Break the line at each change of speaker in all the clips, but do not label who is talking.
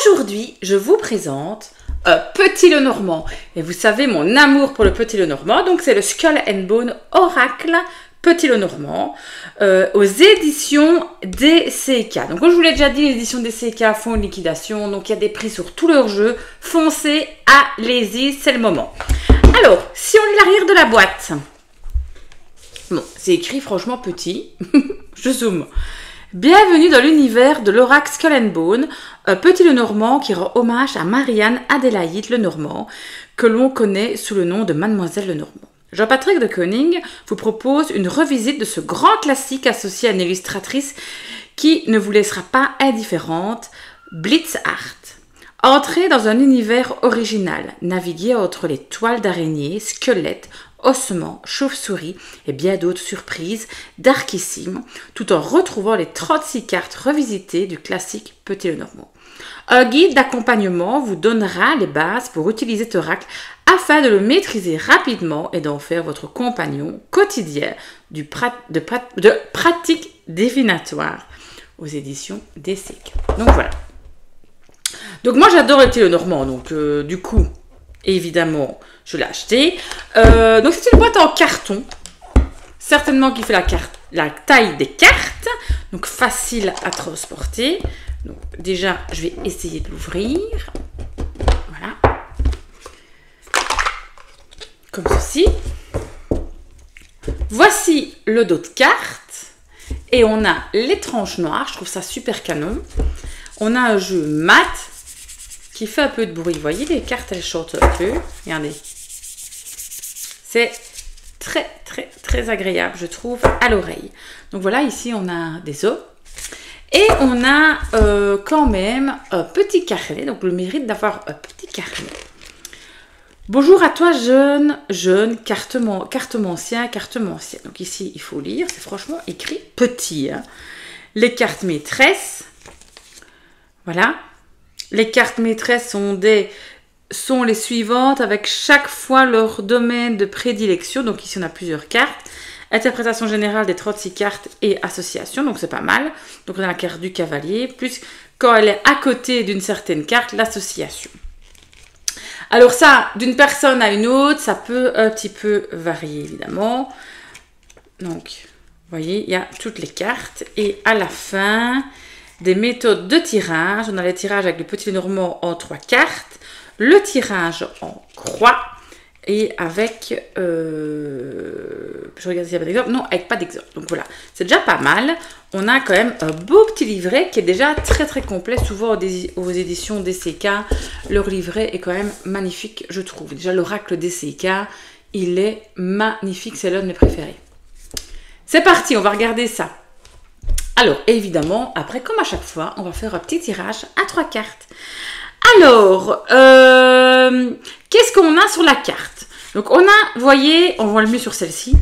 Aujourd'hui, je vous présente Petit Lenormand. Et vous savez mon amour pour le Petit Lenormand, donc c'est le Skull and Bone Oracle Petit Lenormand aux éditions DCK. Donc comme je vous l'ai déjà dit, les éditions DCK font une liquidation, donc il y a des prix sur tous leurs jeux. Foncez, allez-y, c'est le moment. Alors, si on lit l'arrière de la boîte, bon, c'est écrit franchement petit, je zoome. Bienvenue dans l'univers de l'oracle Skull and Bone, Petit Lenormand qui rend hommage à Marianne Adélaïde Lenormand, que l'on connaît sous le nom de Mademoiselle Lenormand. Jean-Patrick de Koning vous propose une revisite de ce grand classique associé à une illustratrice qui ne vous laissera pas indifférente, Blitz Art. Entrez dans un univers original, naviguez entre les toiles d'araignées, squelettes, ossements, chauves-souris et bien d'autres surprises darkissimes, tout en retrouvant les 36 cartes revisitées du classique Petit Lenormand. Un guide d'accompagnement vous donnera les bases pour utiliser cet oracle afin de le maîtriser rapidement et d'en faire votre compagnon quotidien de pratique divinatoire aux éditions DCK. Donc voilà. Donc moi j'adore le Petit Lenormand, donc du coup, évidemment, je l'ai acheté. Donc c'est une boîte en carton, certainement qui fait la taille des cartes, donc facile à transporter. Donc déjà, je vais essayer de l'ouvrir. Voilà. Comme ceci. Voici le dos de carte. Et on a les tranches noires, je trouve ça super canon. On a un jeu mat qui fait un peu de bruit. Vous voyez, les cartes, elles chantent un peu. Regardez. C'est très, très, très agréable, je trouve, à l'oreille. Donc voilà, ici, on a des os. Et on a quand même un petit carnet. Donc, le mérite d'avoir un petit carnet. Bonjour à toi, jeune cartomancien. Donc ici, il faut lire. C'est franchement écrit petit. Hein. Les cartes maîtresses. Voilà. Les cartes maîtresses sont les suivantes avec chaque fois leur domaine de prédilection. Donc ici, on a plusieurs cartes. Interprétation générale des 36 cartes et association. Donc c'est pas mal. Donc on a la carte du cavalier. Plus quand elle est à côté d'une certaine carte, l'association. Alors ça, d'une personne à une autre, ça peut un petit peu varier évidemment. Donc, vous voyez, il y a toutes les cartes. Et à la fin, des méthodes de tirage. On a les tirages avec le Petit Lenormand en 3 cartes. Le tirage en croix. Et avec... je regarde s'il y a pas d'exemple. Non, avec pas d'exemple. Donc voilà, c'est déjà pas mal. On a quand même un beau petit livret qui est déjà très très complet. Souvent aux éditions DCK, leur livret est quand même magnifique, je trouve. Déjà l'oracle DCK, il est magnifique. C'est l'un de mes préférés. C'est parti, on va regarder ça. Alors, évidemment, après, comme à chaque fois, on va faire un petit tirage à 3 cartes. Alors, qu'est-ce qu'on a sur la carte? Donc, on a, vous voyez, on voit le mieux sur celle-ci,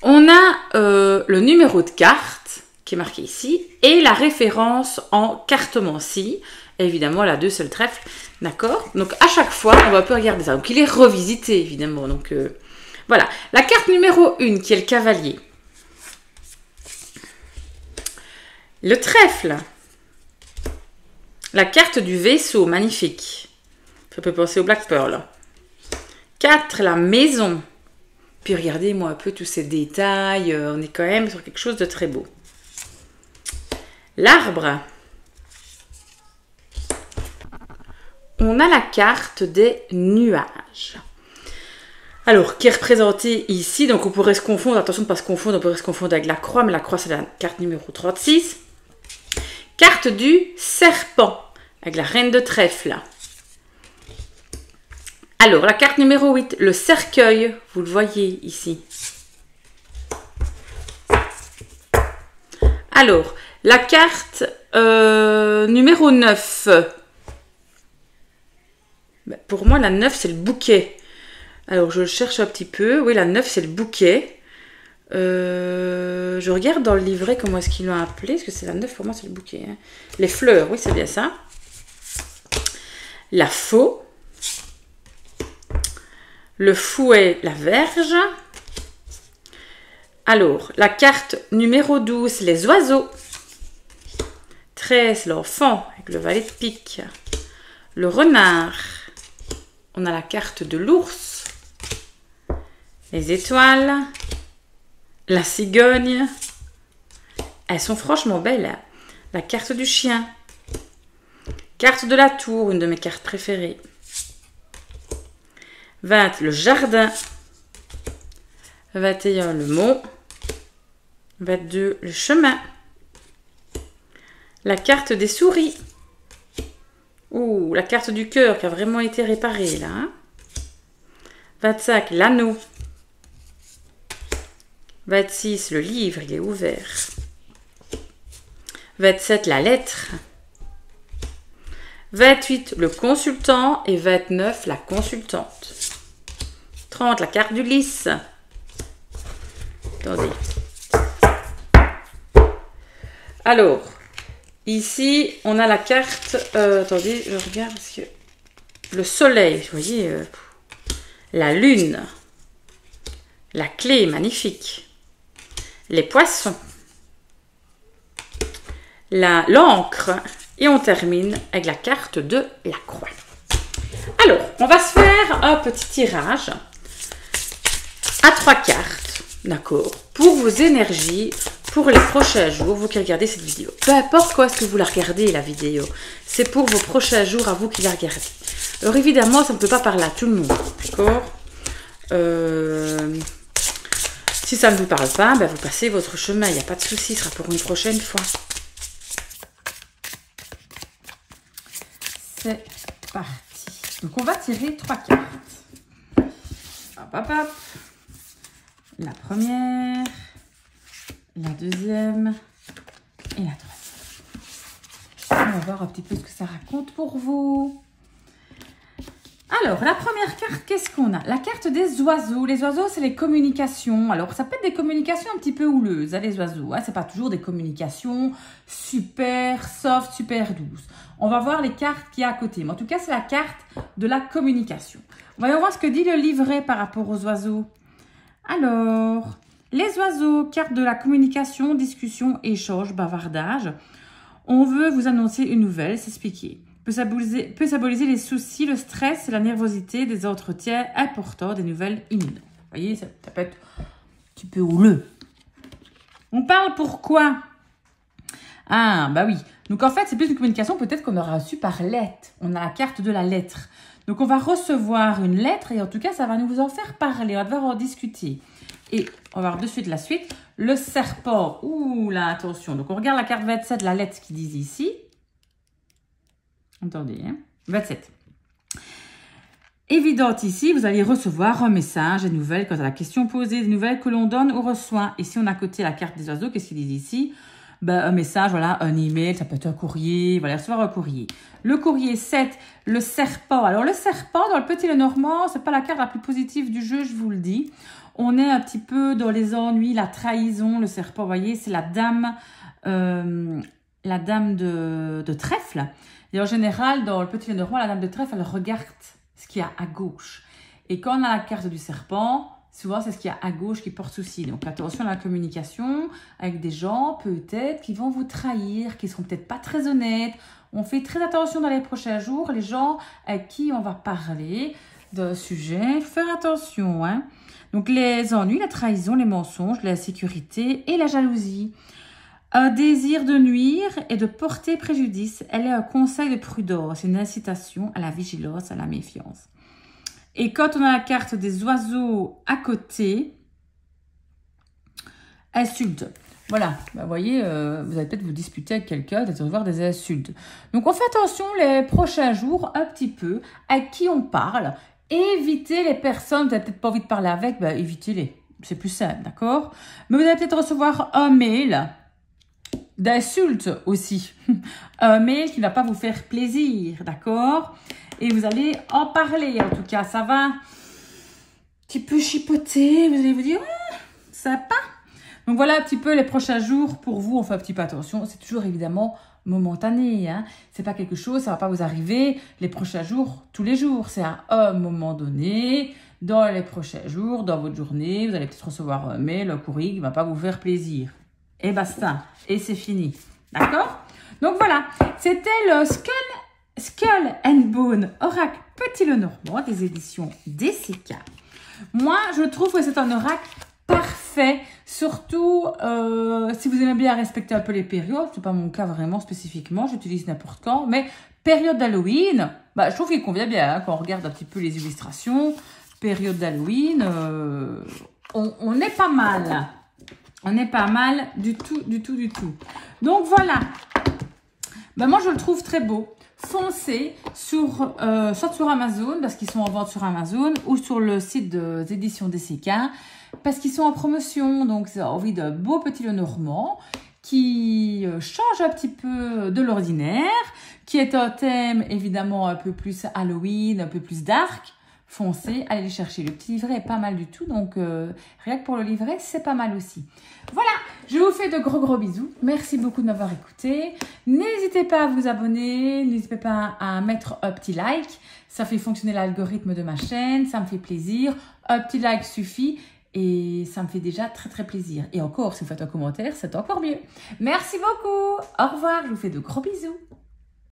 on a le numéro de carte qui est marqué ici et la référence en cartomancie. Et évidemment, la 2, c'est le trèfle, d'accord? Donc, à chaque fois, on va un peu regarder ça. Donc, il est revisité, évidemment. Donc, voilà. La carte numéro 1, qui est le cavalier. Le trèfle. La carte du vaisseau, magnifique. Ça peut penser au Black Pearl. 4, la maison. Puis regardez-moi un peu tous ces détails. On est quand même sur quelque chose de très beau. L'arbre. On a la carte des nuages. Alors, qui est représentée ici. Donc, on pourrait se confondre. Attention de ne pas se confondre. On pourrait se confondre avec la croix. Mais la croix, c'est la carte numéro 36. Carte du serpent, avec la reine de trèfle. Alors, la carte numéro 8, le cercueil, vous le voyez ici. Alors, la carte numéro 9. Pour moi, la 9, c'est le bouquet. Alors, je cherche un petit peu. Oui, la 9, c'est le bouquet. Je regarde dans le livret comment est-ce qu'ils l'ont appelé, parce que c'est la 9 pour moi, c'est le bouquet. Hein. Les fleurs, oui, c'est bien ça. La faux. Le fouet, la verge. Alors, la carte numéro 12, les oiseaux. 13, l'enfant, avec le valet de pique. le renard. On a la carte de l'ours, les étoiles, la cigogne. Elles sont franchement belles. Hein. La carte du chien. Carte de la tour, une de mes cartes préférées. 20, le jardin. 21, le mont. 22, le chemin. La carte des souris. Ouh, la carte du cœur qui a vraiment été réparée là. Hein. 25, l'anneau. 26, le livre, il est ouvert. 27, la lettre. 28, le consultant. Et 29, la consultante. 30, la carte du lys. Attendez. Alors, ici, on a la carte... attendez, je regarde parce que... Le soleil, vous voyez, la lune, la clé, magnifique, les poissons, l'encre, et on termine avec la carte de la croix. Alors, on va se faire un petit tirage à 3 cartes, d'accord, pour vos énergies, pour les prochains jours, vous qui regardez cette vidéo. Peu importe quoi est-ce que vous la regardez, la vidéo, c'est pour vos prochains jours à vous qui la regardez. Alors évidemment, ça ne peut pas parler à tout le monde, d'accord. Si ça ne vous parle pas, ben vous passez votre chemin, il n'y a pas de souci, ce sera pour une prochaine fois. C'est parti. Donc on va tirer 3 cartes. Hop, hop, hop. La première, la deuxième et la troisième. On va voir un petit peu ce que ça raconte pour vous. Alors, la première carte, qu'est-ce qu'on a? La carte des oiseaux. Les oiseaux, c'est les communications. Alors, ça peut être des communications un petit peu houleuses, hein, les oiseaux. Hein. C'est pas toujours des communications super soft, super douces. On va voir les cartes qu'il y a à côté. Mais en tout cas, c'est la carte de la communication. Voyons voir ce que dit le livret par rapport aux oiseaux. Alors, les oiseaux, carte de la communication, discussion, échange, bavardage. On veut vous annoncer une nouvelle, s'expliquer. Peut symboliser les soucis, le stress et la nervosité des entretiens importants, des nouvelles imminentes. Vous voyez, ça peut être un petit peu houleux. On parle pourquoi? Ah, bah oui. Donc en fait, c'est plus une communication peut-être qu'on aura reçue par lettre. On a la carte de la lettre. Donc on va recevoir une lettre et en tout cas, ça va nous en faire parler. On va devoir en discuter. Et on va voir de suite la suite. Le serpent. Ouh là, attention. Donc on regarde la carte 27, la lettre qui dit ici. Attendez, hein. 27. Évidente ici, vous allez recevoir un message, des nouvelles quant à la question posée, des nouvelles que l'on donne ou reçoit. Ici, on a à côté la carte des oiseaux. Qu'est-ce qu'ils disent ici? Ben, un message, voilà, un email, ça peut être un courrier, voilà, recevoir un courrier. Le courrier 7, le serpent. Alors, le serpent, dans le Petit Lenormand, c'est pas la carte la plus positive du jeu, je vous le dis. On est un petit peu dans les ennuis, la trahison, le serpent, vous voyez, c'est la dame de trèfle. Et en général, dans le Petit Lenormand, la dame de trèfle, elle regarde ce qu'il y a à gauche. Et quand on a la carte du serpent, souvent, c'est ce qu'il y a à gauche qui porte souci. Donc, attention à la communication avec des gens, peut-être, qui vont vous trahir, qui ne seront peut-être pas très honnêtes. On fait très attention dans les prochains jours. Les gens à qui on va parler d'un sujet, il faut faire attention. Hein. Donc, les ennuis, la trahison, les mensonges, l'insécurité et la jalousie. Un désir de nuire et de porter préjudice. Elle est un conseil de prudence, une incitation à la vigilance, à la méfiance. Et quand on a la carte des oiseaux à côté, insulte. Voilà, ben, vous voyez, vous allez peut-être vous disputer avec quelqu'un, peut-être recevoir des insultes. Donc on fait attention les prochains jours un petit peu à qui on parle. Évitez les personnes, vous n'avez peut-être pas envie de parler avec, ben, évitez-les. C'est plus simple, d'accord? Mais vous allez peut-être recevoir un mail d'insultes aussi. Un mail qui ne va pas vous faire plaisir, d'accord? Et vous allez en parler, en tout cas, ça va un petit peu chipoter, vous allez vous dire, sympa. Donc voilà un petit peu les prochains jours pour vous, on fait un petit peu attention, c'est toujours évidemment momentané, hein. C'est pas quelque chose, ça va pas vous arriver les prochains jours, tous les jours, c'est à un moment donné, dans les prochains jours, dans votre journée, vous allez peut-être recevoir un mail, un courrier qui ne va pas vous faire plaisir. Et basta, et c'est fini, d'accord? Donc voilà, c'était le Skull and Bone Oracle Petit Lenormand des éditions DCK. Moi, je trouve que c'est un oracle parfait, surtout si vous aimez bien respecter un peu les périodes. C'est pas mon cas vraiment spécifiquement, j'utilise n'importe quand, mais période d'Halloween, je trouve qu'il convient bien hein, quand on regarde un petit peu les illustrations. Période d'Halloween, on est pas mal. On est pas mal du tout. Donc voilà. Moi, je le trouve très beau. Foncez sur, soit sur Amazon, parce qu'ils sont en vente sur Amazon, ou sur le site des éditions DCK, parce qu'ils sont en promotion. Donc, c'est envie de beau petit Lenormand qui change un petit peu de l'ordinaire, qui est un thème évidemment un peu plus Halloween, un peu plus dark. Foncez, allez les chercher. Le petit livret est pas mal du tout, donc rien que pour le livret, c'est pas mal aussi. Voilà, je vous fais de gros bisous. Merci beaucoup de m'avoir écouté. N'hésitez pas à vous abonner, n'hésitez pas à mettre un petit like. Ça fait fonctionner l'algorithme de ma chaîne, ça me fait plaisir. Un petit like suffit et ça me fait déjà très plaisir. Et encore, si vous faites un commentaire, c'est encore mieux. Merci beaucoup. Au revoir, je vous fais de gros bisous.